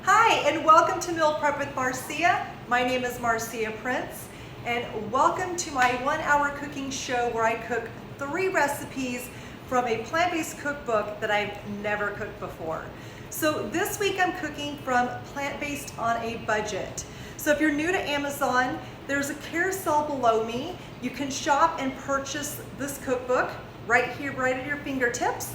Hi, and welcome to Meal Prep with Marzia. My name is Marzia Prince, and welcome to my 1-hour cooking show where I cook 3 recipes from a plant-based cookbook that I've never cooked before. So this week I'm cooking from Plant-Based on a Budget. So if you're new to Amazon, there's a carousel below me. You can shop and purchase this cookbook right here, right at your fingertips.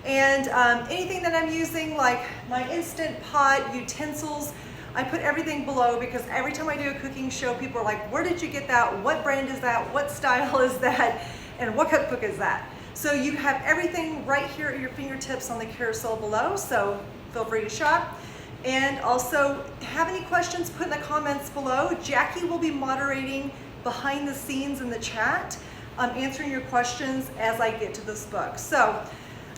And anything that I'm using, like my Instant Pot, utensils, I put everything below because every time I do a cooking show, people are like, where did you get that? What brand is that? What style is that? And what cookbook is that? So you have everything right here at your fingertips on the carousel below, so feel free to shop. And also, have any questions, put in the comments below. Jackie will be moderating behind the scenes in the chat, answering your questions as I get to this book. So,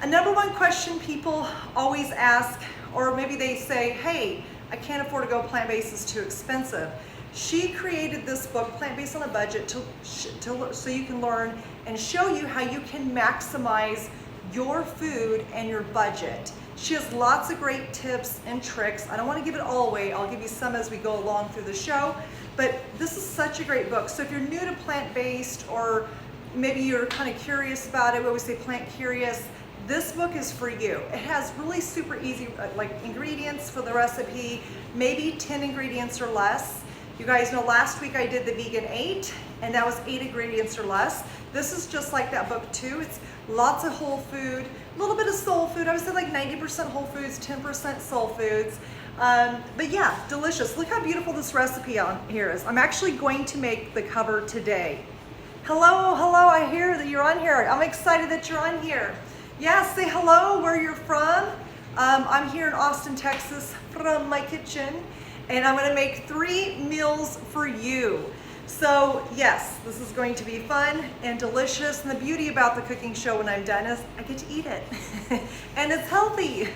a number one question people always ask, or maybe they say, hey, I can't afford to go plant-based, it's too expensive. She created this book, Plant-Based on a Budget, so you can learn and show you how you can maximize your food and your budget. She has lots of great tips and tricks. I don't want to give it all away. I'll give you some as we go along through the show. But this is such a great book. So if you're new to plant-based, or maybe you're kind of curious about it, we always say plant curious, this book is for you. It has really super easy like ingredients for the recipe, maybe 10 ingredients or less. You guys know last week I did the vegan 8, and that was 8 ingredients or less. This is just like that book too. It's lots of whole food, a little bit of soul food. I would say like 90% whole foods, 10% soul foods. But yeah, delicious. Look how beautiful this recipe on here is. I'm actually going to make the cover today. Hello, I hear that you're on here. I'm excited that you're on here. Yeah, say hello, where you're from. I'm here in Austin, Texas, from my kitchen, and I'm gonna make 3 meals for you. So yes, this is going to be fun and delicious, and the beauty about the cooking show when I'm done is I get to eat it, and it's healthy.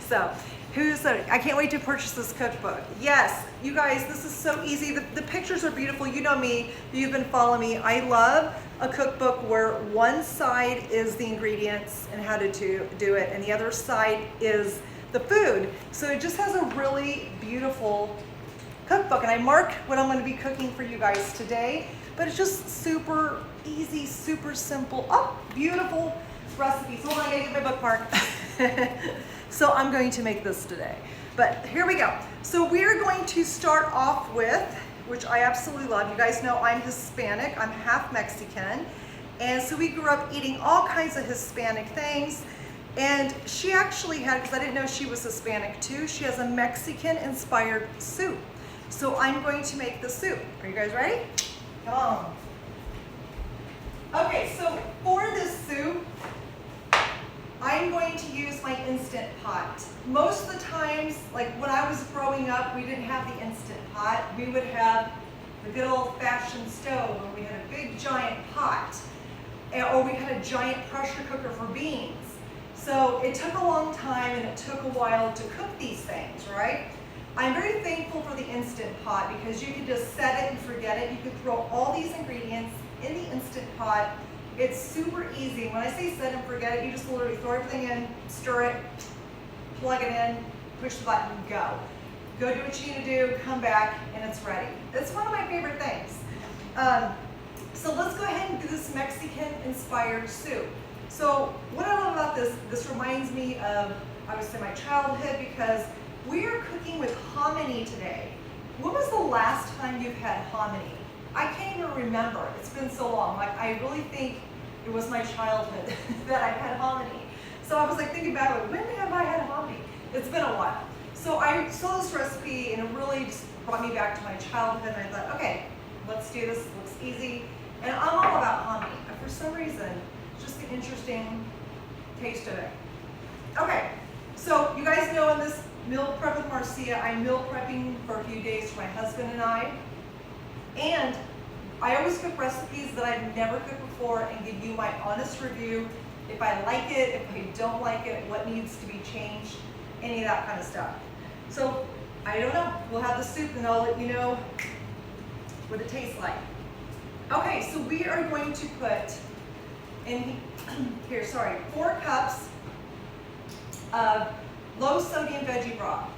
So, I can't wait to purchase this cookbook. Yes, you guys, this is so easy. The pictures are beautiful. You know me, you've been following me. I love a cookbook where one side is the ingredients and how to do it, and the other side is the food. So it just has a really beautiful cookbook, and I mark what I'm going to be cooking for you guys today, but it's just super easy, super simple. Oh, beautiful recipes. Hold on, I gotta get my bookmark. So I'm going to make this today, but here we go. So we're going to start off with, which I absolutely love. You guys know I'm Hispanic, I'm half Mexican, and so we grew up eating all kinds of Hispanic things. And she actually had, because I didn't know she was Hispanic too, she has a Mexican inspired soup. So I'm going to make the soup. Are you guys ready? Come on. Okay, so for this soup, I'm going to use my Instant Pot. Most of the times, like when I was growing up, we didn't have the Instant Pot. We would have the good old-fashioned stove, where we had a big giant pot, or we had a giant pressure cooker for beans. So it took a long time and it took a while to cook these things, right? I'm very thankful for the Instant Pot because you can just set it and forget it. You can throw all these ingredients in the Instant Pot. It's super easy. When I say set and forget it, you just literally throw everything in, stir it, plug it in, push the button, go. Go do what you need to do, come back, and it's ready. It's one of my favorite things. So let's go ahead and do this Mexican-inspired soup. So what I love about this reminds me of, I would say, my childhood, because we are cooking with hominy today. When was the last time you've had hominy? I can't even remember. It's been so long. Like, I really think it was my childhood that I had hominy. So I was like thinking back, like, when have I had hominy? It's been a while. So I saw this recipe and it really just brought me back to my childhood, and I thought, okay, let's do this. It looks easy. And I'm all about hominy. And for some reason, just the interesting taste of it. Okay, so you guys know in this Meal Prep with Marzia, I'm meal prepping for a few days for my husband and I. And I always cook recipes that I've never cooked before and give you my honest review. If I like it, if I don't like it, what needs to be changed, any of that kind of stuff. So, I don't know. We'll have the soup and I'll let you know what it tastes like. Okay, so we are going to put in here, 4 cups of low sodium veggie broth.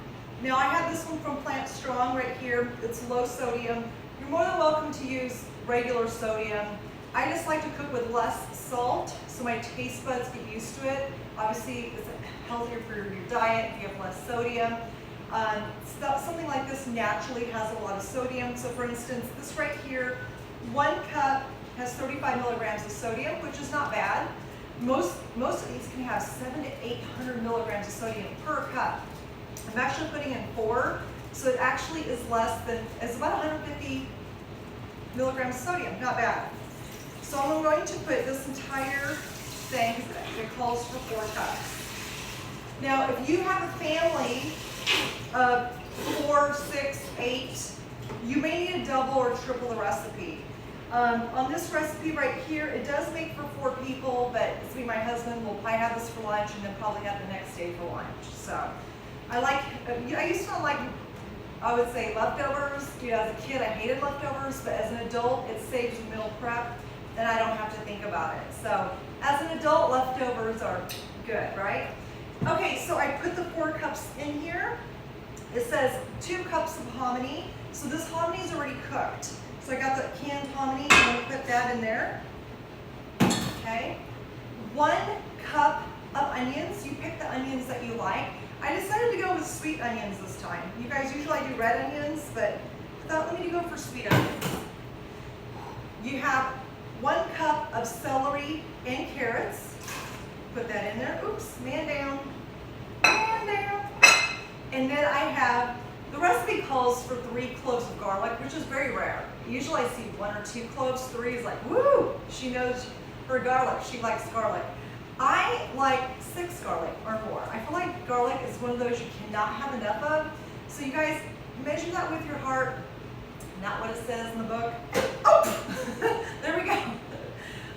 Now I have this one from Plant Strong right here. It's low sodium. You're more than welcome to use regular sodium. I just like to cook with less salt so my taste buds get used to it. Obviously it's healthier for your diet if you have less sodium. Something like this naturally has a lot of sodium. So for instance, this right here, 1 cup has 35 milligrams of sodium, which is not bad. Most of these can have 700 to 800 milligrams of sodium per cup. I'm actually putting in 4, so it actually is less than, it's about 150 milligrams of sodium, not bad. So I'm going to put this entire thing, it calls for 4 cups. Now, if you have a family of 4, 6, 8, you may need to double or triple the recipe. On this recipe right here, it does make for 4 people, but it's me and my husband will probably have this for lunch and then probably have the next day for lunch. So I used to not like, I would say leftovers. You know, as a kid I hated leftovers, but as an adult it saves meal prep and I don't have to think about it. So as an adult, leftovers are good, right? Okay, so I put the 4 cups in here. It says 2 cups of hominy. So this hominy is already cooked. So I got the canned hominy, I'm going to put that in there. Okay. 1 cup of onions. You pick the onions that you like. I decided to go with sweet onions this time. You guys usually do red onions, but I thought let me go for sweet onions. You have 1 cup of celery and carrots. Put that in there. Oops, man down. Man down. And then I have, the recipe calls for 3 cloves of garlic, which is very rare. Usually I see 1 or 2 cloves, 3 is like, woo, she knows her garlic, she likes garlic. I like 6 garlic or more. I feel like garlic is one of those you cannot have enough of. So you guys measure that with your heart, not what it says in the book. Oh, there we go.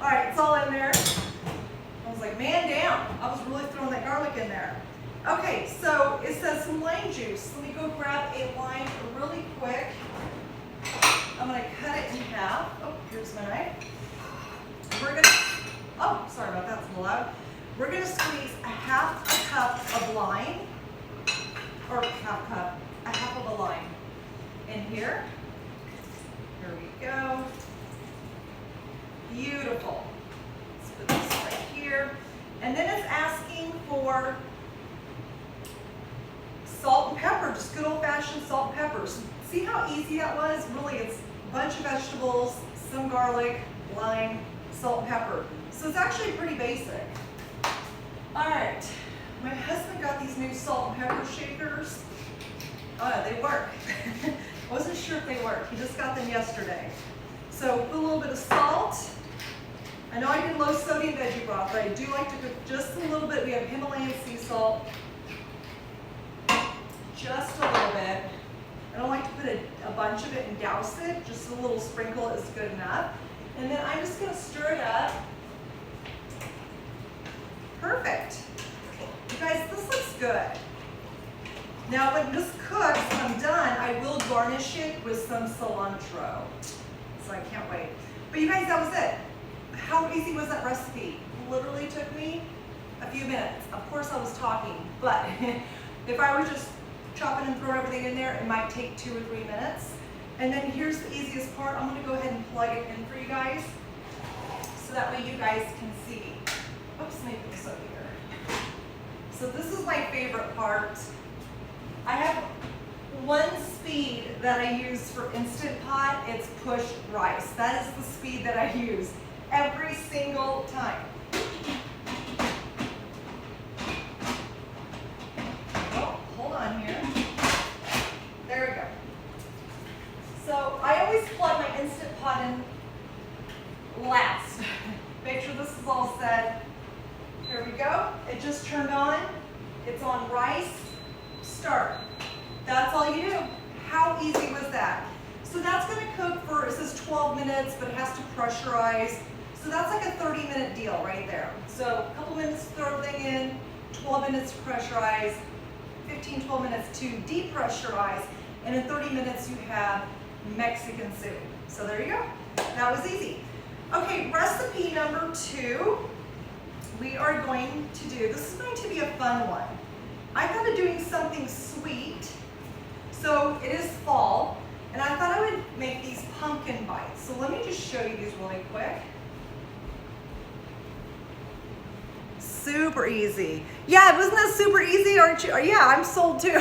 All right, it's all in there. I was like, man down. I was really throwing that garlic in there. Okay, so it says some lime juice. Let me go grab a lime really quick. I'm going to cut it in half. Oh, here's my knife. We're going to, oh, sorry about that, it's a little loud. We're going to squeeze a half a cup of lime, or a half of a lime in here. Here we go. Beautiful. Let's put this right here. And then it's asking for salt and pepper, just good old-fashioned salt and peppers. See how easy that was? Really, it's a bunch of vegetables, some garlic, lime, salt and pepper. So it's actually pretty basic. All right, my husband got these new salt and pepper shakers. Oh, they work. I wasn't sure if they worked. He just got them yesterday. So put a little bit of salt. I know I did low sodium veggie broth, but I do like to cook just a little bit. We have Himalayan sea salt. Just a little bit. I don't like to put a bunch of it and douse it. Just a little sprinkle is good enough. And then I'm just going to stir it up. Perfect. You guys, this looks good. Now when this cooks, when I'm done, I will garnish it with some cilantro. So I can't wait. But you guys, that was it. How easy was that recipe? Literally took me a few minutes. Of course I was talking, but if I were just chopping and throwing everything in there, it might take 2 or 3 minutes. And then here's the easiest part. I'm going to go ahead and plug it in for you guys so that way you guys can see. Oops, let me put this over here. So this is my favorite part. I have one speed that I use for Instant Pot. It's push rice. That is the speed that I use every single time. Oh, hold on here. There we go. So I always plug my Instant Pot in last. Make sure this is all set. Here we go. It just turned on. It's on rice. Start. That's all you do. How easy was that? So that's going to cook for, it says 12 minutes, but it has to pressurize. So that's like a 30-minute deal right there. So a couple minutes to throw everything in, 12 minutes to pressurize, 15, 12 minutes to depressurize, and in 30 minutes you have Mexican soup. So there you go. That was easy. Okay, recipe number 2. We are going to do, this is going to be a fun one. I thought of doing something sweet So it is fall, and I thought I would make these pumpkin bites. So let me just show you these really quick. Super easy. Yeah, wasn't that super easy? Aren't you? Yeah, I'm sold too.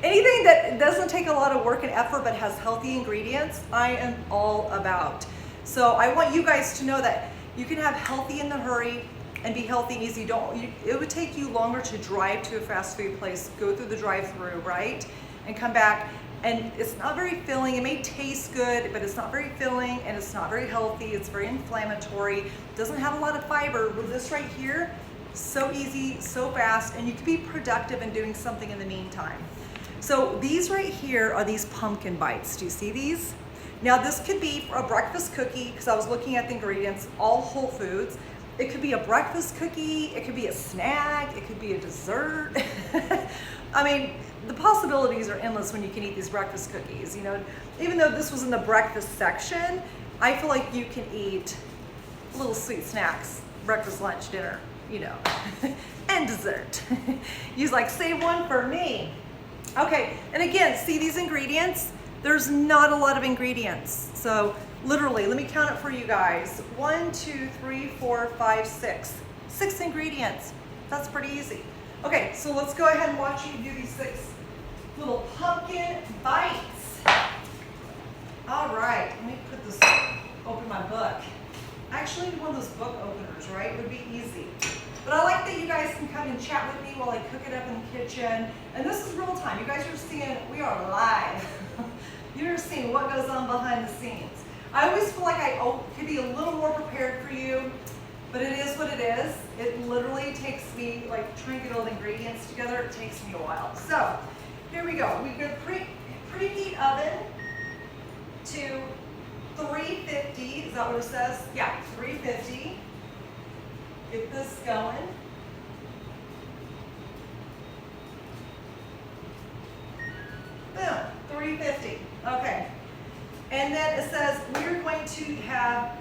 Anything that doesn't take a lot of work and effort but has healthy ingredients, I am all about. So I want you guys to know that you can have healthy in the hurry and be healthy and easy. It would take you longer to drive to a fast food place, go through the drive-through, right? And come back, and it's not very filling. It may taste good, but it's not very filling, and it's not very healthy. It's very inflammatory. Doesn't have a lot of fiber. With this right here, so easy, so fast, and you can be productive in doing something in the meantime. So these right here are these pumpkin bites. Do you see these? Now this could be a breakfast cookie, because I was looking at the ingredients, all whole foods. It could be a breakfast cookie, it could be a snack, it could be a dessert. I mean, the possibilities are endless when you can eat these breakfast cookies. You know, even though this was in the breakfast section, I feel like you can eat little sweet snacks, breakfast, lunch, dinner, you know, and dessert. Use like, save one for me. Okay, and again, see these ingredients? There's not a lot of ingredients. So literally, let me count it for you guys. 1, 2, 3, 4, 5, 6. 6 ingredients. That's pretty easy. Okay, so let's go ahead and watch you do these 6 little pumpkin bites. All right, let me put this, open my book. I actually need one of those book openers, right? It would be easy. But I like that you guys can come and chat with me while I cook it up in the kitchen. And this is real time. You guys are seeing, we are live. You're seeing what goes on behind the scenes. I always feel like I could be a little more prepared for you, but it is what it is. It literally takes me, like trying to get all the ingredients together, it takes me a while. So here we go. We go preheat oven to 350, is that what it says? Yeah, 350. Get this going. Boom, 350. Okay. And then it says we're going to have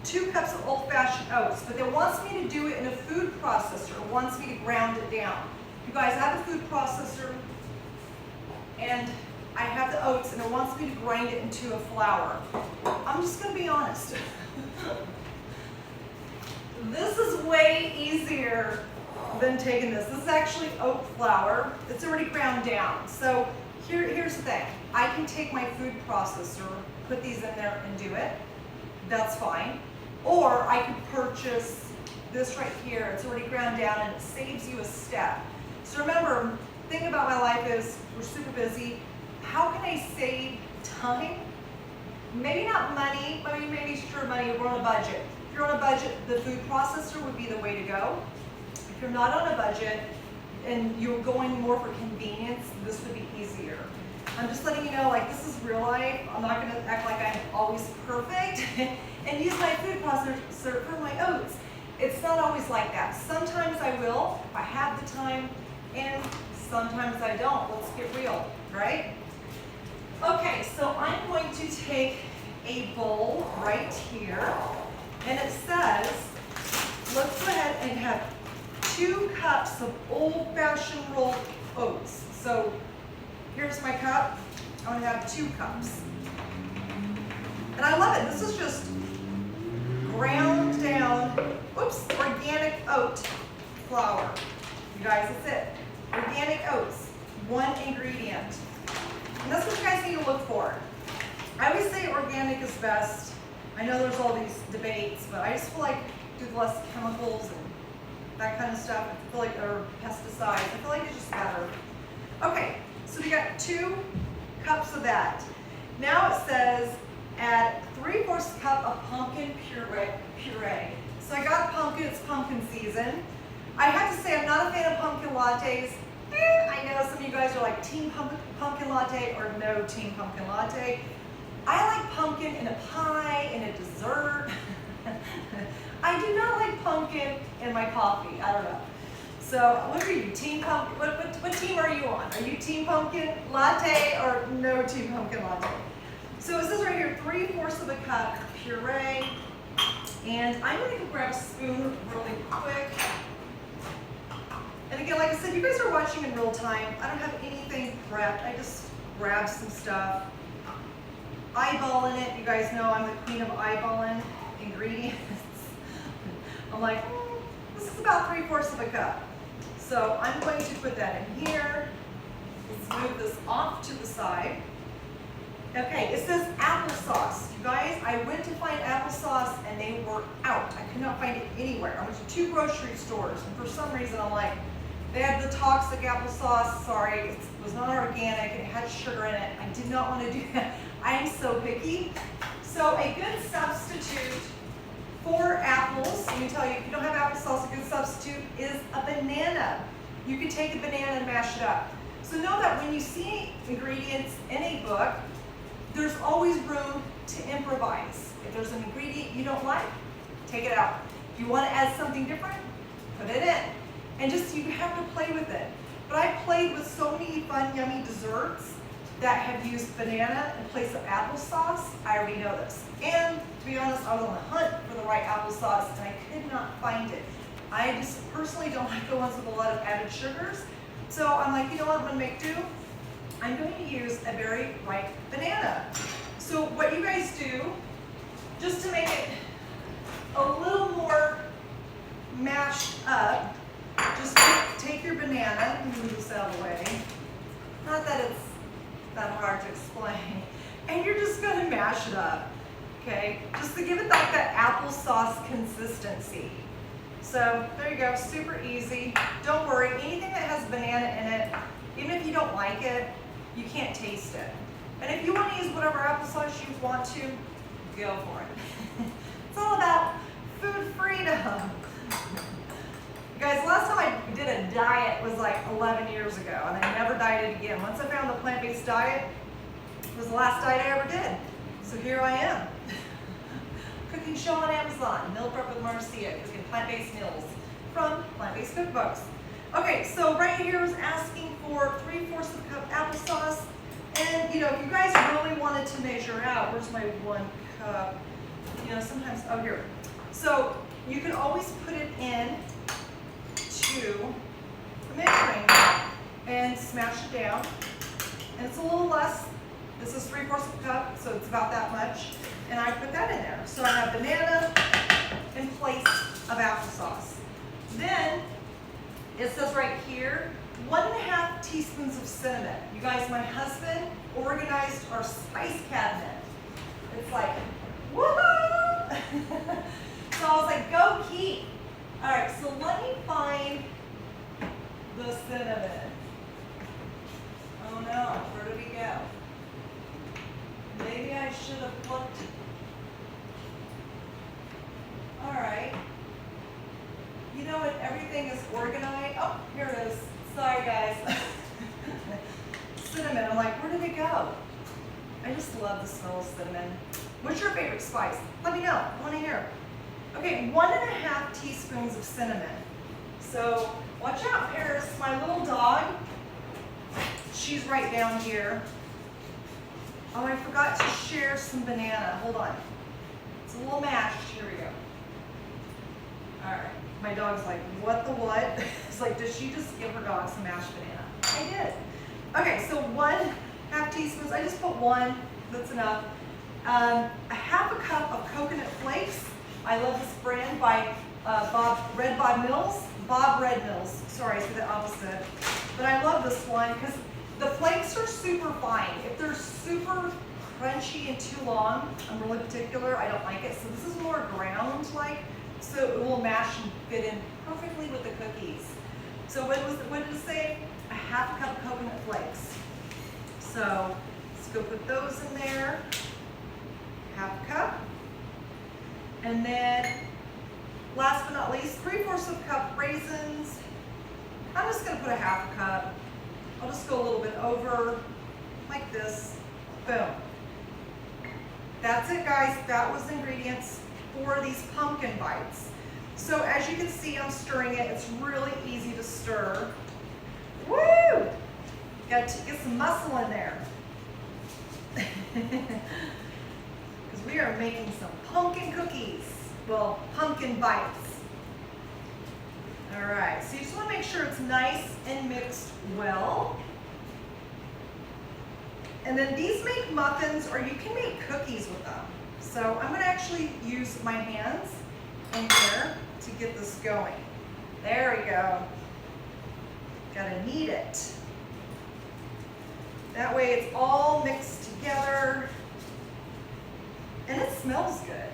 2 cups of old-fashioned oats, but it wants me to do it in a food processor. It wants me to ground it down. You guys, I have a food processor, and I have the oats, and it wants me to grind it into a flour. I'm just going to be honest. This is way easier than taking this. This is actually oat flour. It's already ground down. So here's the thing. I can take my food processor, put these in there and do it. That's fine. Or I could purchase this right here. It's already ground down and it saves you a step. So remember, the thing about my life is we're super busy. How can I save time? Maybe not money, but maybe sure money, we're on a budget. If you're on a budget, the food processor would be the way to go. If you're not on a budget and you're going more for convenience, this would be easier. I'm just letting you know, like, this is real life. I'm not gonna act like I'm always perfect and use my food processor for my oats. It's not always like that. Sometimes I will, if I have the time, and sometimes I don't. Let's get real, right? Okay, so I'm going to take a bowl right here, and it says, let's go ahead and have 2 cups of old-fashioned rolled oats. So here's my cup. I'm gonna have 2 cups. And I love it. This is just ground down, organic oat flour. You guys, that's it. Organic oats, 1 ingredient. And that's what you guys need to look for. I always say organic is best. I know there's all these debates, but I just feel like do less chemicals and that kind of stuff. I feel like, or pesticides. I feel like it's just better. Okay, so we got 2 cups of that. Now it says add 3/4 cup of pumpkin puree. So I got pumpkin, it's pumpkin season. I have to say I'm not a fan of pumpkin lattes. I know some of you guys are like team pumpkin latte or no team pumpkin latte. I like pumpkin in a pie, in a dessert. I do not like pumpkin in my coffee. I don't know. So what are you, team pumpkin? What team are you on? Are you team pumpkin latte or no team pumpkin latte? So it says right here 3/4 of a cup puree. And I'm going to grab a spoon really quick. And again, like I said, you guys are watching in real time. I don't have anything prepped. I just grabbed some stuff. Eyeballing it. You guys know I'm the queen of eyeballing ingredients. I'm like, this is about 3/4 of a cup. So I'm going to put that in here. Let's move this off to the side. Okay, it says applesauce. You guys, I went to find applesauce and they were out. I could not find it anywhere. I went to 2 grocery stores and for some reason I'm like, they had the toxic applesauce. Sorry, it was not organic and it had sugar in it. I did not want to do that. I am so picky. So a good substitute for apples, let me tell you, if you don't have applesauce, a good substitute is a banana. You can take a banana and mash it up. So know that when you see ingredients in a book, there's always room to improvise. If there's an ingredient you don't like, take it out. If you want to add something different, put it in. And just, you have to play with it. But I've played with so many fun, yummy desserts that have used banana in place of applesauce. I already know this. And to be honest, I was on the hunt for the right applesauce and I could not find it. I just personally don't like the ones with a lot of added sugars. So I'm like, you know what, I'm gonna make do. I'm going to use a very ripe banana. So what you guys do, just to make it a little more mashed up, just take your banana, and move this out of the way. Not that it's that hard to explain. And you're just going to mash it up, okay? Just to give it like that applesauce consistency. So there you go, super easy. Don't worry, anything that has banana in it, even if you don't like it, you can't taste it. And if you want to use whatever applesauce you want to, go for it. It's all about food freedom. You guys, last time I did a diet was like 11 years ago, and I never dieted again. Once I found the plant-based diet, it was the last diet I ever did. So here I am. Cooking show on Amazon, Meal Prep with Marzia, cooking plant-based meals from plant-based cookbooks. Okay, so right here is asking for 3/4 of a cup applesauce. And you know, if you guys really wanted to measure out, where's my 1 cup? You know, sometimes, oh here. So you can always put it in to the measuring and smash it down. And it's a little less. This is 3/4 of a cup, so it's about that much. And I put that in there. So I have banana in place of applesauce. Then it says right here, 1½ teaspoons of cinnamon. You guys, my husband organized our spice cabinet. It's like, woohoo! So I was like, go keep. All right, so let me find the cinnamon. Oh no, where did we go? Maybe I should have looked. All right. You know what? Everything is organized. Oh, here it is. Sorry, guys. Cinnamon. I'm like, where did it go? I just love the smell of cinnamon. What's your favorite spice? Let me know. I want to hear. Okay, 1½ teaspoons of cinnamon. So watch out, Paris. My little dog. She's right down here. Oh, I forgot to share some banana. Hold on. It's a little mashed. Here we go. All right. My dog's like, what the what? It's like, does she just give her dog some mashed banana? I did. Okay, so 1½ teaspoons. I just put 1. That's enough. 1/2 cup of coconut flakes. I love this brand by Bob Red Mills. Sorry, I said the opposite. But I love this one because the flakes are super fine. If they're super crunchy and too long, I'm really particular. I don't like it. So this is more ground-like, so it will mash and fit in perfectly with the cookies. So what did it say? 1/2 cup of coconut flakes. So let's go put those in there. 1/2 cup. And then, last but not least, 3/4 of a cup raisins. I'm just going to put 1/2 cup. I'll just go a little bit over, like this. Boom. That's it, guys. That was the ingredients for these pumpkin bites. So as you can see, I'm stirring it. It's really easy to stir. Woo! Got to get some muscle in there. Because we are making some pumpkin cookies. Well, pumpkin bites. All right, so you just want to make sure it's it's nice and mixed well. And then these make muffins, or you can make cookies with them. So I'm gonna actually use my hands in here to get this going. There we go. Gotta knead it. That way it's all mixed together. And it smells good.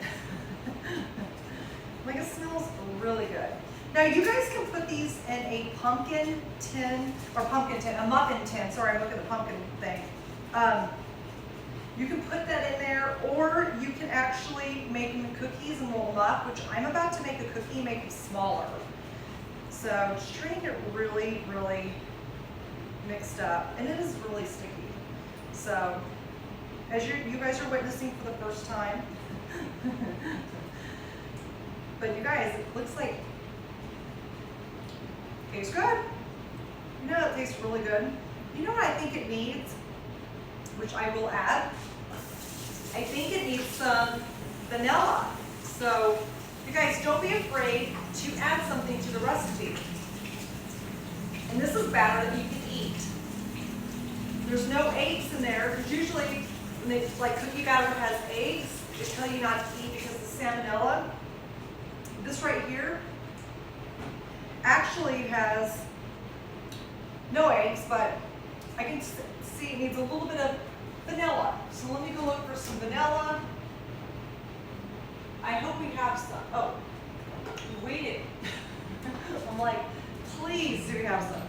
Like, it smells really good. Now you guys can put these in a pumpkin tin, or a muffin tin. Sorry, I'm looking at the pumpkin thing. You can put that in there, or you can actually make them cookies and roll them up, which I'm about to make a cookie, make them smaller. So just trying to get really, really mixed up, and it is really sticky. So as you guys are witnessing for the first time, but you guys, it looks like it tastes good. You know, it tastes really good. You know what I think it needs, which I will add? I think it needs some vanilla. So you guys, don't be afraid to add something to the recipe. And this is batter that you can eat. There's no eggs in there, because usually when it's like cookie batter has eggs, they tell you not to eat because of the salmonella. This right here actually has no eggs, but I can see it needs a little bit of vanilla. So let me go look for some vanilla. I hope we have some. Oh, we waited. I'm like, please do we have some?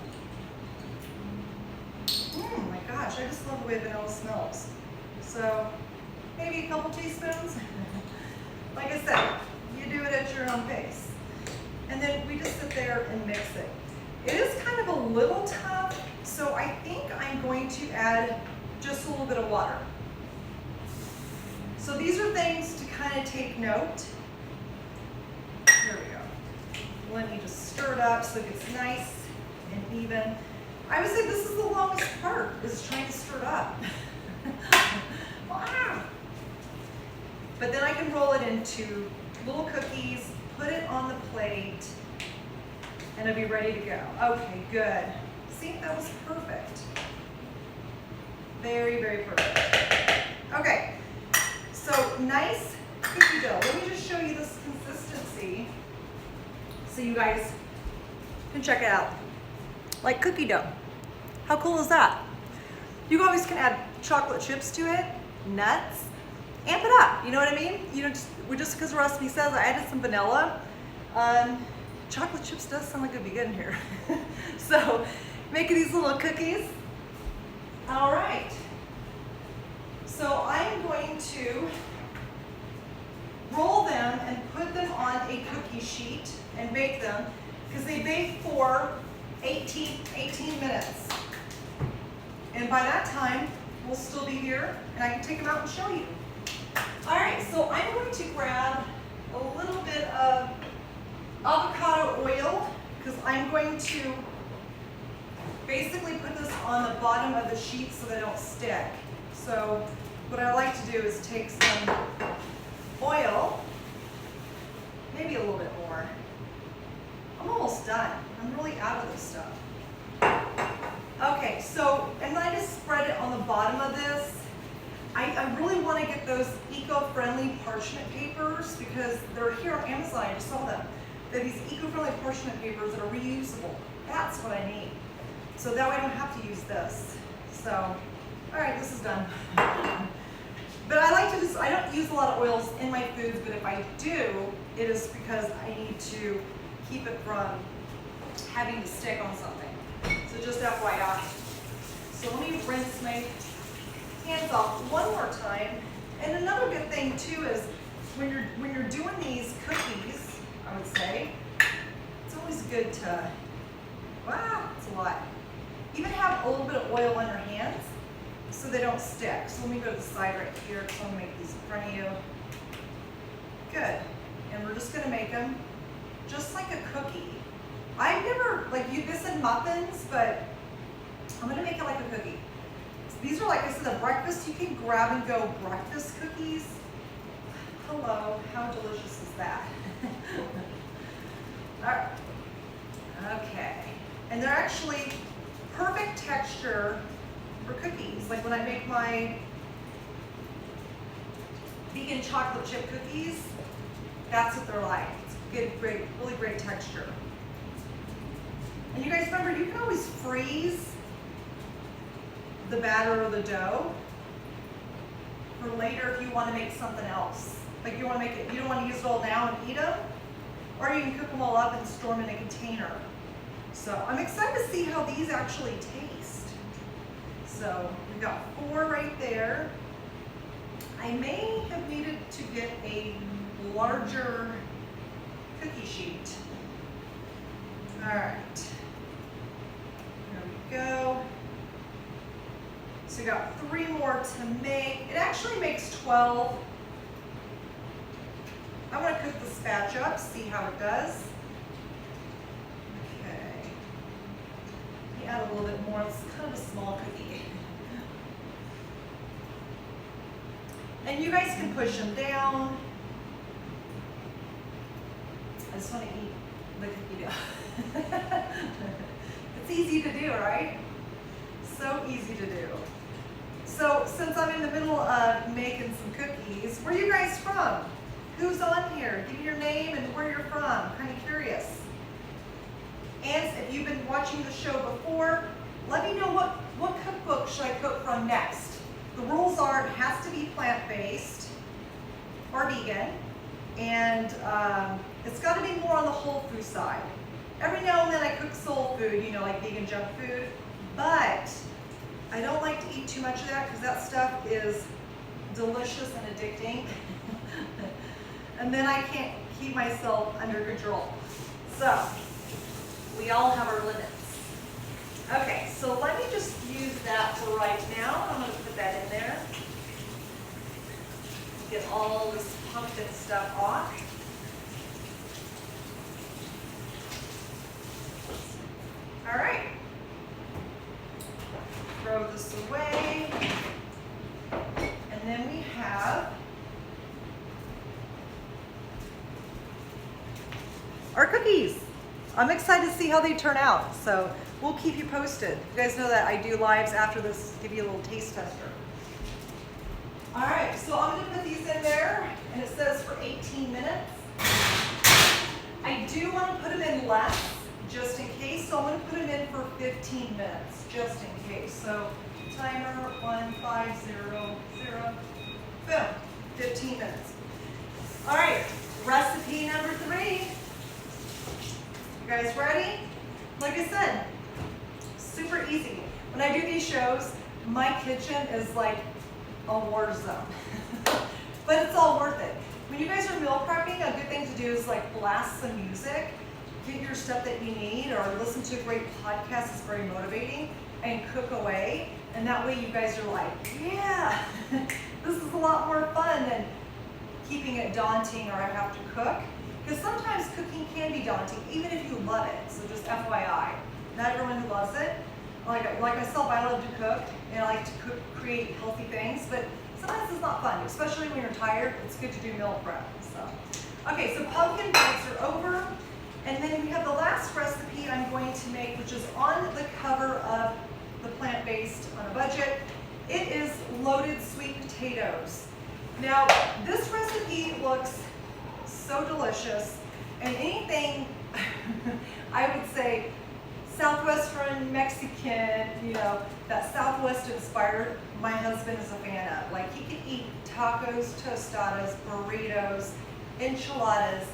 Oh my gosh, I just love the way vanilla smells. So maybe a couple teaspoons. Like I said, you do it at your own pace. And then we just sit there and mix it. It is kind of a little tough, so I think I'm going to add just a little bit of water. So these are things to kind of take note. Here we go. Let me just stir it up so it gets nice and even. I would say this is the longest part, is trying to stir it up. Wow. But then I can roll it into little cookies, put it on the plate, and it'll be ready to go. Okay, good. See, that was perfect. Very, very perfect. Okay, so nice cookie dough. Let me just show you this consistency so you guys can check it out. Like cookie dough. How cool is that? You always can add chocolate chips to it, nuts, amp it up, you know what I mean? You know, just because the recipe says I added some vanilla, chocolate chips does sound like it'd be good in here. So, making these little cookies. All right. So I'm going to roll them and put them on a cookie sheet and bake them, because they bake for 18 minutes. And by that time, we'll still be here, and I can take them out and show you. All right, so I'm going to grab a little bit of avocado oil, because I'm going to basically put this on the bottom of the sheet so they don't stick. So what I like to do is take some oil, maybe a little bit more. I'm almost done. I'm really out of this stuff. Okay, so, and I just spread it on the bottom of this. I really want to get those eco-friendly parchment papers, because they're here on Amazon. I just saw them. They're these eco-friendly parchment papers that are reusable. That's what I need. So that way I don't have to use this. So, all right, this is done. But I like to just, I don't use a lot of oils in my foods, but if I do, it is because I need to keep it from having to stick on something. So just FYI. So let me rinse my hands off one more time. And another good thing too is when you're doing these cookies, I would say, it's always good to, wow, it's a lot. Even have a little bit of oil on your hands so they don't stick. So let me go to the side right here, because I'm gonna make these in front of you. Good. And we're just gonna make them just like a cookie. I've never, like this said muffins, but I'm gonna make it like a cookie. These are, like I said, a breakfast. You can grab and go breakfast cookies. Hello, how delicious is that? All right. Okay. And they're actually perfect texture for cookies. Like when I make my vegan chocolate chip cookies, that's what they're like. It's good, great, really great texture. And you guys remember, you can always freeze the batter or the dough for later if you want to make something else. Like you want to make it, you don't want to use it all now and eat them, or you can cook them all up and store them in a container. So I'm excited to see how these actually taste. So we've got 4 right there. I may have needed to get a larger cookie sheet. All right, there we go. So we got 3 more to make. It actually makes 12. I want to cook the spatch up, see how it does. Okay. Let me add a little bit more. It's kind of a small cookie. And you guys can push them down. I just want to eat the cookie dough. It's easy to do, right? So easy to do. So since I'm in the middle of making some cookies, where are you guys from? Who's on here? Give me your name and where you're from. I'm kind of curious. And if you've been watching the show before, let me know what cookbook should I cook from next. The rules are it has to be plant-based or vegan, and it's got to be more on the whole food side. Every now and then I cook soul food, you know, like vegan junk food, but I don't like to eat too much of that because that stuff is delicious and addicting. And then I can't keep myself under control. So we all have our limits. Okay, so let me just use that for right now. I'm going to put that in there. Get all this pumpkin stuff off. All right. Throw this away. And then we have our cookies. I'm excited to see how they turn out. So we'll keep you posted. You guys know that I do lives after this, give you a little taste tester. All right, so I'm gonna put these in there, and it says for 18 minutes. I do wanna put them in less, just in case, so I'm gonna put them in for 15 minutes, just in case. So timer, 1, 5, 0, 0, boom, 15 minutes. All right, recipe number 3. You guys ready? Like I said, super easy. When I do these shows, my kitchen is like a war zone, but it's all worth it. When you guys are meal prepping, a good thing to do is like blast some music, get your stuff that you need, or listen to a great podcast that's very motivating, and cook away. And that way you guys are like, yeah, this is a lot more fun than keeping it daunting or I have to cook. Because sometimes cooking can be daunting, even if you love it. So just FYI, not everyone who loves it. Like myself, I love to cook, and I like to create healthy things, but sometimes it's not fun, especially when you're tired. It's good to do meal prep. So, okay, so pumpkin bites are over, and then we have the last recipe I'm going to make, which is on the cover of the Plant-Based on a Budget. It is loaded sweet potatoes. Now, this recipe looks so delicious, and anything I would say Southwestern Mexican, you know, that Southwest inspired, my husband is a fan of. Like, he can eat tacos, tostadas, burritos, enchiladas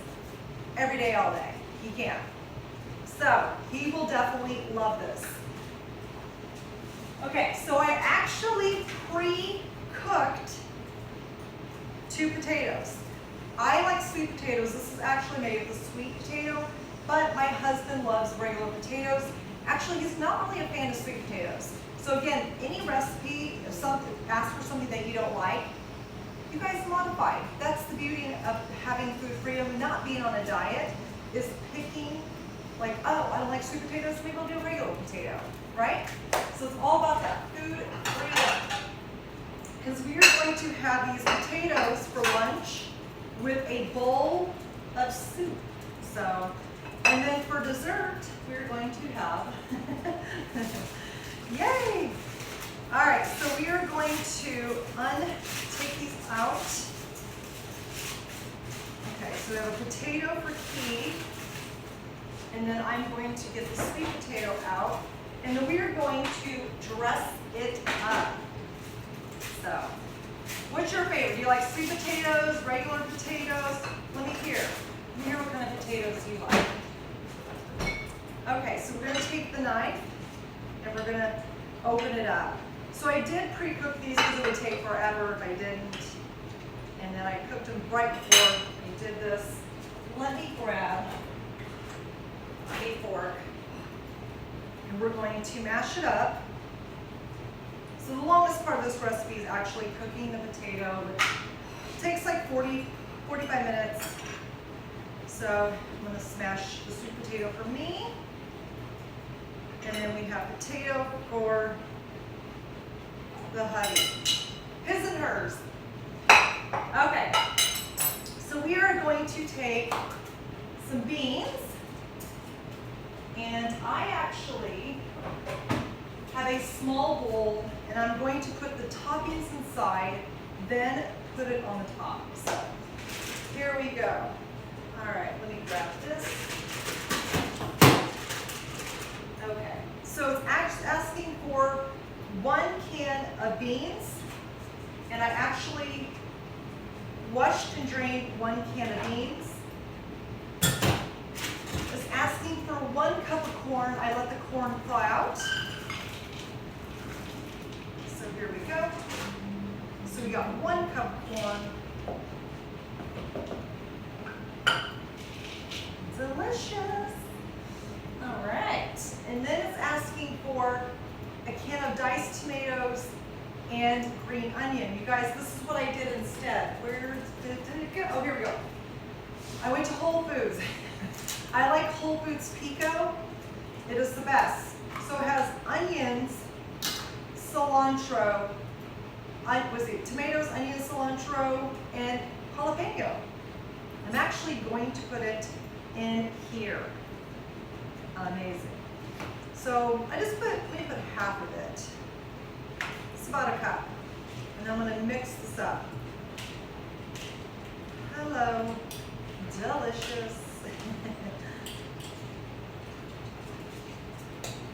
every day, all day. He can. So he will definitely love this. Okay, so I actually pre-cooked 2 potatoes. I like sweet potatoes. This is actually made with a sweet potato, but my husband loves regular potatoes. Actually, he's not really a fan of sweet potatoes. So again, any recipe, if something, ask for something that you don't like, you guys modify. That's the beauty of having food freedom, not being on a diet, is picking, like, oh, I don't like sweet potatoes, maybe I'll do a regular potato, right? So it's all about that food freedom. Because we are going to have these potatoes for lunch with a bowl of soup. So And then for dessert, we're going to have, yay! All right, so we are going to take these out. Okay, so we have a potato for key, and then I'm going to get the sweet potato out, and then we are going to dress it up. So, what's your favorite? Do you like sweet potatoes, regular potatoes? Let me hear what kind of potatoes you like. Okay, so we're going to take the knife, and we're going to open it up. So I did pre-cook these because it would take forever if I didn't. And then I cooked them right before I did this. Let me grab a fork. And we're going to mash it up. So the longest part of this recipe is actually cooking the potato, which takes like 45 minutes. So I'm going to smash the sweet potato for me. And then we have potato for the hubby. His and hers. Okay. So we are going to take some beans. And I actually have a small bowl, and I'm going to put the toppings inside, then put it on the top. So here we go. All right, let me grab this. Okay, so it's asking for 1 can of beans, and I actually washed and drained 1 can of beans. It's asking for 1 cup of corn. I let the corn thaw out. So here we go. So we got 1 cup of corn. Delicious. All right. And then it's asking for a can of diced tomatoes and green onion. You guys, this is what I did instead. Where did it go? Oh, here we go. I went to Whole Foods. I like Whole Foods Pico. It is the best. So it has onions, cilantro, tomatoes, onions, cilantro, and jalapeno. I'm actually going to put it in here. Amazing. So let me put half of it. It's about a cup. And I'm going to mix this up. Hello. Delicious.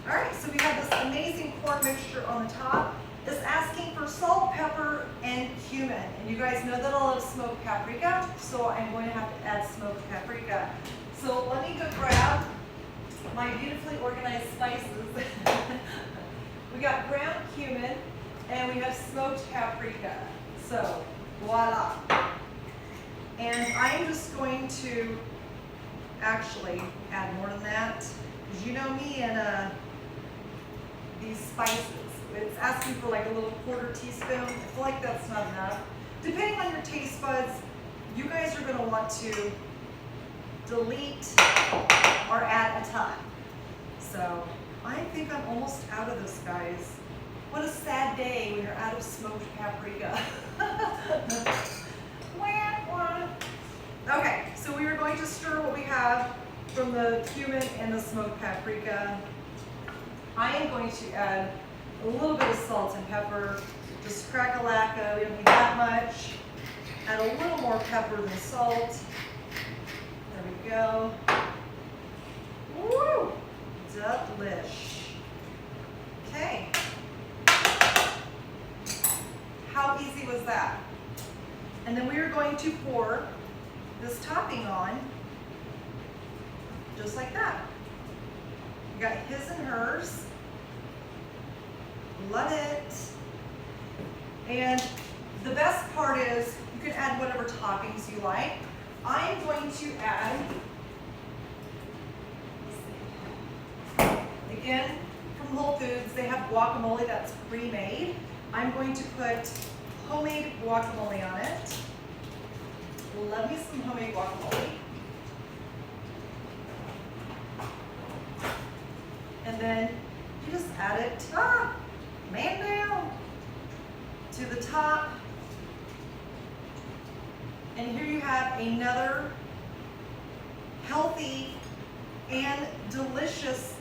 All right, so we have this amazing corn mixture on the top. It's asking for salt, pepper, and cumin. And you guys know that I love smoked paprika, so I'm going to have to add smoked paprika. So let me go grab my beautifully organized spices. We got ground cumin, and we have smoked paprika. So, voila. And I'm just going to actually add more than that, because you know me and these spices. It's asking for like a little 1/4 teaspoon. I feel like that's not enough. Depending on your taste buds, you guys are going to want to delete or add a ton. So I think I'm almost out of this, guys. What a sad day when you're out of smoked paprika. Okay, so we are going to stir what we have from the cumin and the smoked paprika. I am going to add a little bit of salt and pepper, just crack-a-lacka. We don't need that much. Add a little more pepper than salt. There we go. Woo! Delish. Okay. How easy was that? And then we are going to pour this topping on, just like that. We got his and hers. Love it. And the best part is you can add whatever toppings you like. I'm going to add, again, from Whole Foods, they have guacamole that's pre-made. I'm going to put homemade guacamole on it. Love me some homemade guacamole. And then you just add it, man down, to the top. And here you have another healthy and delicious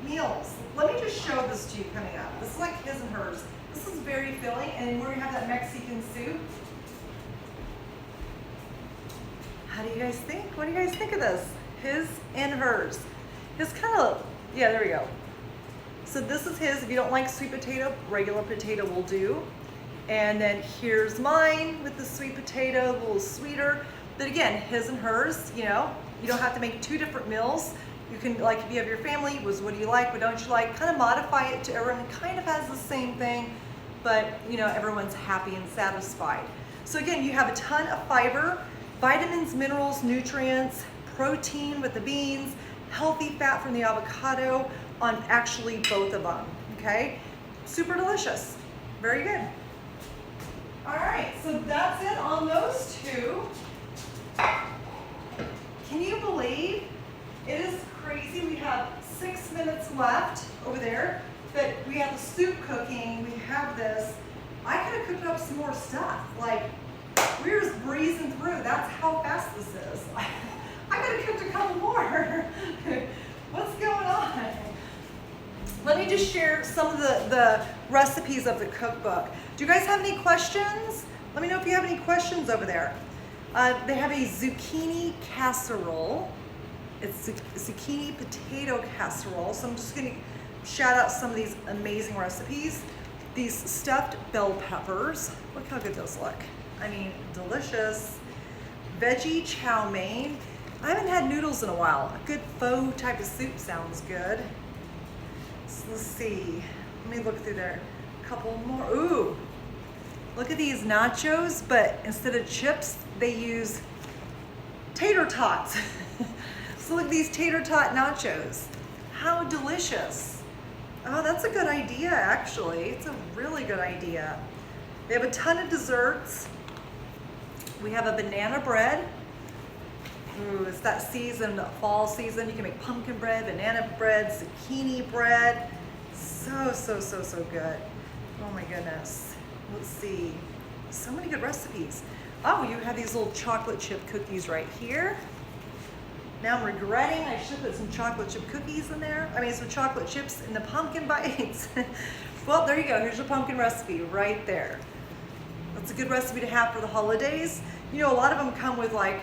meals. Let me just show this to you coming up. This is like his and hers. This is very filling, and we're gonna have that Mexican soup. How do you guys think? What do you guys think of this? His and hers. His kind of, yeah, there we go. So this is his. If you don't like sweet potato, regular potato will do. And then here's mine with the sweet potato, a little sweeter. But again, his and hers, you know, you don't have to make two different meals. You can, like if you have your family, what do you like, what don't you like, kind of modify it to everyone kind of has the same thing, but you know, everyone's happy and satisfied. So again, you have a ton of fiber, vitamins, minerals, nutrients, protein with the beans, healthy fat from the avocado on actually both of them, okay? Super delicious, very good. All right, so that's it on those two. Can you believe it is crazy? We have 6 minutes left over there, but we have the soup cooking, we have this. I could have cooked up some more stuff. Like, we're just breezing through. That's how fast this is. I could have cooked a couple more. What's going on? Let me just share some of the recipes of the cookbook. Do you guys have any questions? Let me know if you have any questions over there. They have a zucchini casserole. It's zucchini potato casserole. So I'm just gonna shout out some of these amazing recipes. These stuffed bell peppers. Look how good those look. I mean, delicious. Veggie chow mein. I haven't had noodles in a while. A good faux type of soup sounds good. So let's see. Let me look through there. A couple more. Ooh. Look at these nachos, but instead of chips, they use tater tots. So look at these tater tot nachos. How delicious. Oh, that's a good idea, actually. It's a really good idea. They have a ton of desserts. We have a banana bread. Ooh, it's that season, fall season. You can make pumpkin bread, banana bread, zucchini bread. So, so, so, so good. Oh my goodness. Let's see. So many good recipes. Oh, you have these little chocolate chip cookies right here. Now I'm regretting I should put some chocolate chip cookies in there. I mean, some chocolate chips in the pumpkin bites. Well, there you go. Here's your pumpkin recipe right there. That's a good recipe to have for the holidays. You know, a lot of them come with like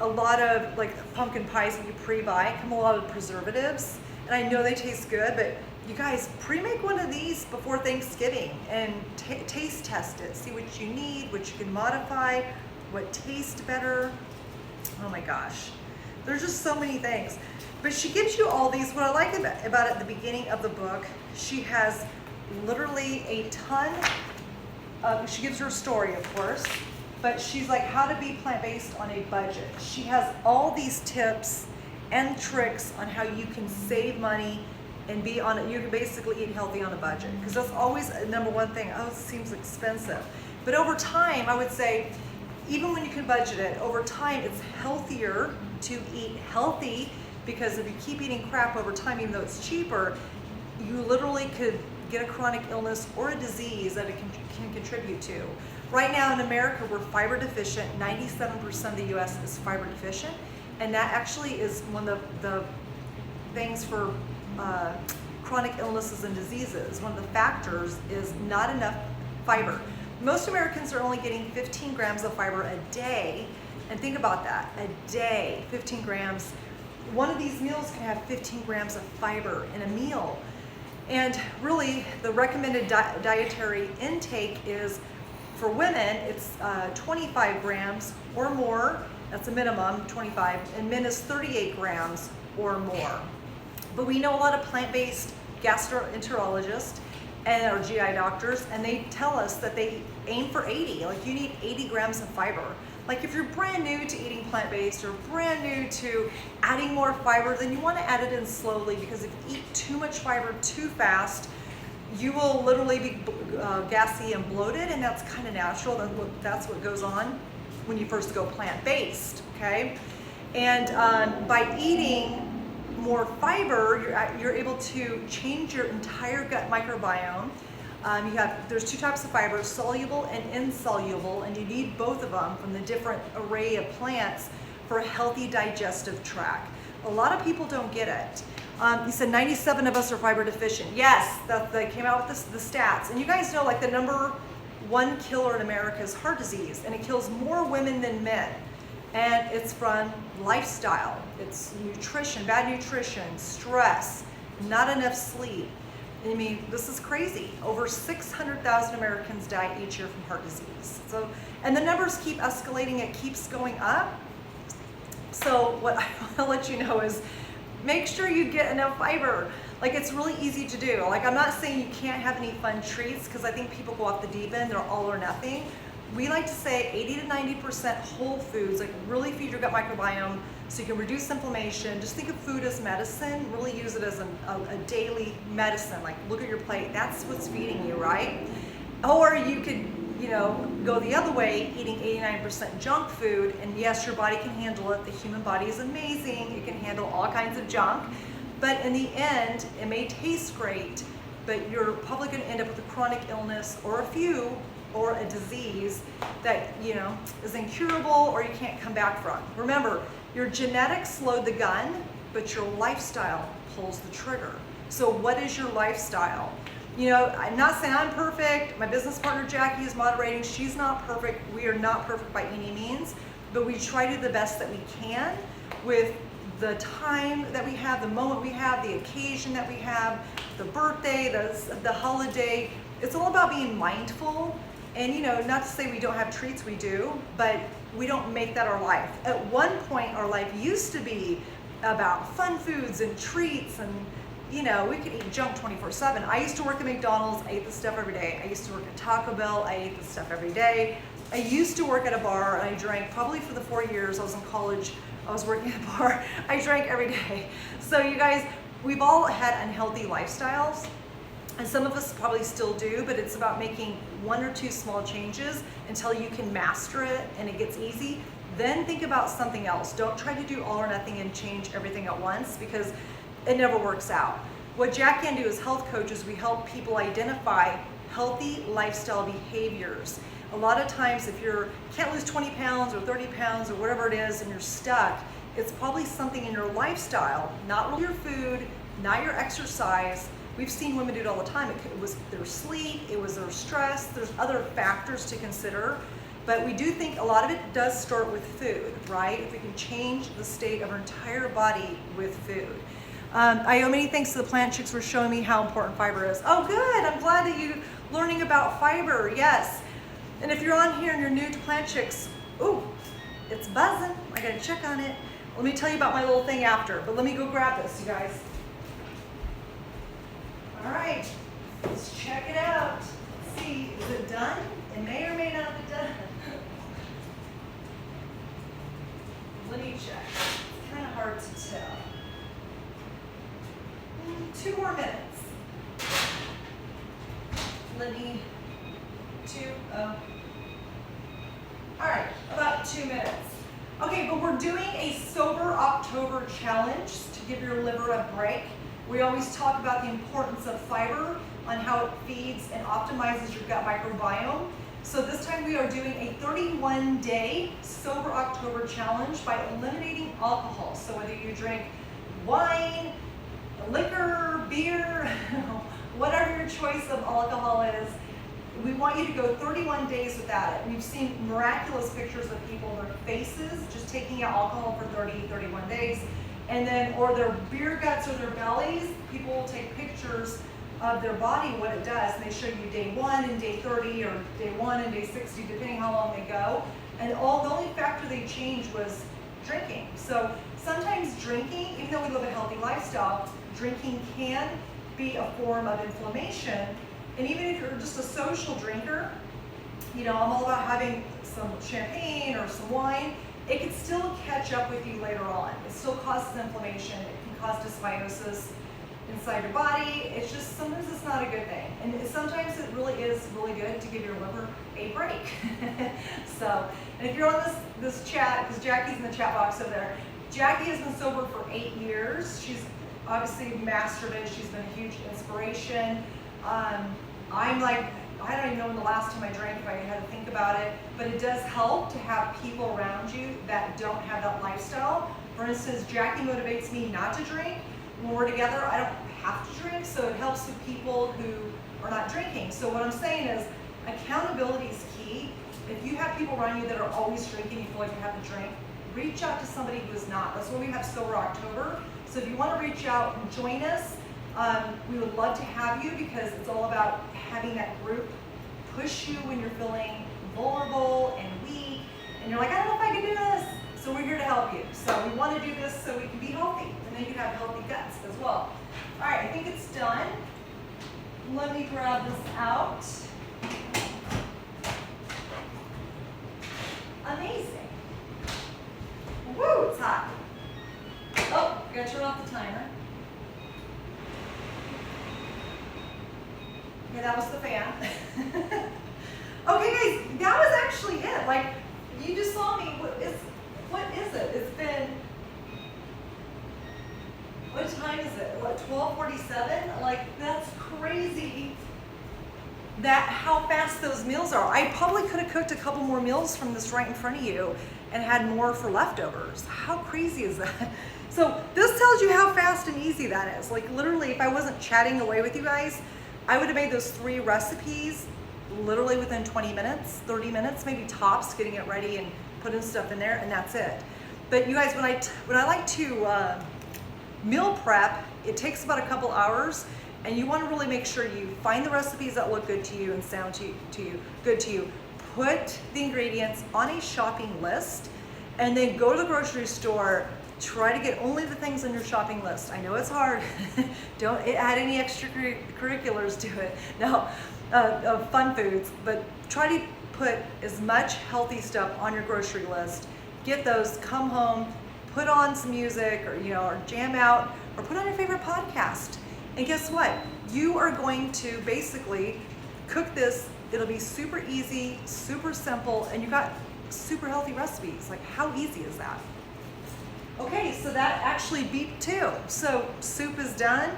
a lot of like pumpkin pies that you pre-buy, come with a lot of preservatives. And I know they taste good, but you guys pre-make one of these before Thanksgiving and taste test it. See what you need, what you can modify, what tastes better. Oh my gosh. There's just so many things. But she gives you all these. What I like about it at the beginning of the book, she has literally a ton of, she gives her story, of course, but she's like how to be plant-based on a budget. She has all these tips and tricks on how you can save money and be on it. You can basically eat healthy on a budget, because that's always a number one thing. Oh, it seems expensive. But over time, I would say, even when you can budget it, over time it's healthier to eat healthy, because if you keep eating crap over time, even though it's cheaper, you literally could get a chronic illness or a disease that it can contribute to. Right now in America, we're fiber deficient. 97% of the US is fiber deficient, and that actually is one of the things for chronic illnesses and diseases. One of the factors is not enough fiber. Most Americans are only getting 15 grams of fiber a day, and think about that, a day, 15 grams. One of these meals can have 15 grams of fiber in a meal. And really, the recommended dietary intake is, for women, it's 25 grams or more. That's a minimum, 25, and men is 38 grams or more. But we know a lot of plant-based gastroenterologists and our GI doctors, and they tell us that they aim for 80. Like, you need 80 grams of fiber. Like, if you're brand new to eating plant-based or brand new to adding more fiber, then you want to add it in slowly, because if you eat too much fiber too fast, you will literally be gassy and bloated, and that's kind of natural. That's what goes on when you first go plant-based, okay? And by eating more fiber, you're able to change your entire gut microbiome. There's two types of fiber, soluble and insoluble, and you need both of them from the different array of plants for a healthy digestive tract. A lot of people don't get it. You said 97 of us are fiber deficient. Yes, they came out with the stats. And you guys know, like, the number one killer in America is heart disease, and it kills more women than men. And it's from lifestyle. It's nutrition, bad nutrition, stress, not enough sleep. I mean, this is crazy. Over 600,000 Americans die each year from heart disease. So, and the numbers keep escalating. It keeps going up. So what I'll let you know is, make sure you get enough fiber. Like, it's really easy to do. Like, I'm not saying you can't have any fun treats, because I think people go off the deep end, they're all or nothing. We like to say 80 to 90% whole foods, like really feed your gut microbiome so you can reduce inflammation. Just think of food as medicine, really use it as a daily medicine. Like, look at your plate, that's what's feeding you, right? Or you could, you know, go the other way, eating 89% junk food, and yes, your body can handle it. The human body is amazing. It can handle all kinds of junk, but in the end, it may taste great, but you're probably gonna end up with a chronic illness or a few, or a disease that, you know, is incurable or you can't come back from. Remember, your genetics load the gun, but your lifestyle pulls the trigger. So what is your lifestyle? You know, I'm not saying I'm perfect. My business partner, Jackie, is moderating. She's not perfect. We are not perfect by any means, but we try to do the best that we can with the time that we have, the moment we have, the occasion that we have, the birthday, the holiday. It's all about being mindful. And, you know, not to say we don't have treats, we do, but we don't make that our life. At one point, our life used to be about fun foods and treats, and, you know, we could eat junk 24/7. I used to work at McDonald's, I ate this stuff every day. I used to work at Taco Bell, I ate this stuff every day. I used to work at a bar, and I drank probably for the 4 years I was in college. I was working at a bar. I drank every day. So you guys, we've all had unhealthy lifestyles. And some of us probably still do, but it's about making 1 or 2 small changes until you can master it and it gets easy. Then think about something else. Don't try to do all or nothing and change everything at once, because it never works out. What Jack and I do as health coaches, we help people identify healthy lifestyle behaviors. A lot of times, if you can't lose 20 pounds or 30 pounds or whatever it is and you're stuck, it's probably something in your lifestyle, not really your food, not your exercise. We've seen women do it all the time. It was their sleep, it was their stress, there's other factors to consider. But we do think a lot of it does start with food, right? If we can change the state of our entire body with food. I owe many thanks to the plant chicks for showing me how important fiber is. Oh, good, I'm glad that you're learning about fiber, yes. And if you're on here and you're new to plant chicks, ooh, it's buzzing, I gotta check on it. Let me tell you about my little thing after, but let me go grab this, you guys. All right, let's check it out. Let's see, is it done? It may or may not be done. Let me check. It's kind of hard to tell. 2 more minutes. Let me, all right, about 2 minutes. Okay, but we're doing a Sober October challenge to give your liver a break. We always talk about the importance of fiber, on how it feeds and optimizes your gut microbiome. So this time we are doing a 31-day Sober October challenge by eliminating alcohol. So whether you drink wine, liquor, beer, whatever your choice of alcohol is, we want you to go 31 days without it. We've seen miraculous pictures of people, their faces, just taking out alcohol for 30, 31 days. And then, or their beer guts or their bellies, people will take pictures of their body, what it does, and they show you day 1 and day 30, or day 1 and day 60, depending how long they go. And the only factor they changed was drinking. So sometimes drinking, even though we live a healthy lifestyle, drinking can be a form of inflammation. And even if you're just a social drinker, you know, I'm all about having some champagne or some wine, it can still catch up with you later on. It still causes inflammation. It can cause dysbiosis inside your body. It's just, sometimes it's not a good thing. And sometimes it really is really good to give your liver a break. So, and if you're on this chat, because Jackie's in the chat box over there, Jackie has been sober for 8 years. She's obviously mastered it. She's been a huge inspiration. I'm like, I don't even know when the last time I drank, if I had to think about it, but it does help to have people around you that don't have that lifestyle, For instance, Jackie motivates me not to drink. When we're together, I don't have to drink, so it helps with people who are not drinking. So what I'm saying is accountability is key. If you have people around you that are always drinking, you feel like you have to drink, reach out to somebody who is not. That's why we have Sober October. So if you want to reach out and join us, we would love to have you, because it's all about having that group push you when you're feeling vulnerable and weak, and you're like, I don't know if I can do this. So we're here to help you. So we want to do this so we can be healthy, and then you have healthy guts as well. All right, I think it's done. Let me grab this out. Amazing. Woo, it's hot. Oh, I gotta turn off the timer. Okay, that was the fan. Okay, guys, that was actually it. Like, you just saw me. What is it? It's been, what time is it? What, 12:47? Like, that's crazy that how fast those meals are. I probably could have cooked a couple more meals from this right in front of you and had more for leftovers. How crazy is that? So this tells you how fast and easy that is. Like, literally, if I wasn't chatting away with you guys, I would have made those 3 recipes literally within 20 minutes, 30 minutes, maybe tops, getting it ready and putting stuff in there, and that's it. But you guys, when I like to meal prep, it takes about a couple hours, and you want to really make sure you find the recipes that look good to you and sound good to you. Put the ingredients on a shopping list, and then go to the grocery store. Try to get only the things on your shopping list. I know it's hard. Don't add any extracurriculars to it. No, fun foods, but try to put as much healthy stuff on your grocery list. Get those, come home, put on some music, or or jam out, or put on your favorite podcast. And guess what? You are going to basically cook this. It'll be super easy, super simple, and you got super healthy recipes. Like, how easy is that? Okay, so that actually beeped too. So soup is done.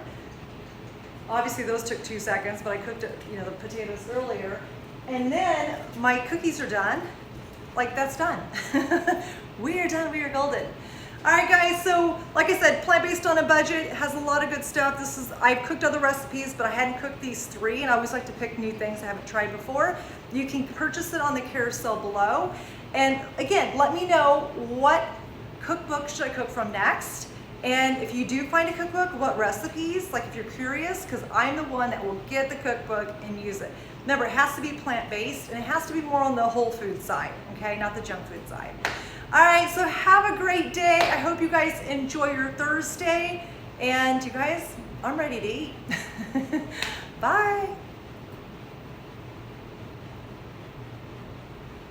Obviously those took 2 seconds, but I cooked it, the potatoes earlier. And then my cookies are done. Like, that's done. We are done, we are golden. All right, guys, so like I said, plant-based on a budget has a lot of good stuff. I've cooked other recipes, but I hadn't cooked these 3, and I always like to pick new things I haven't tried before. You can purchase it on the carousel below. And again, let me know what cookbook should I cook from next. And if you do find a cookbook, what recipes, like if you're curious, because I'm the one that will get the cookbook and use it. Remember, it has to be plant-based, and it has to be more on the whole food side, okay, not the junk food side. All right, so have a great day. I hope you guys enjoy your Thursday, and you guys, I'm ready to eat. Bye.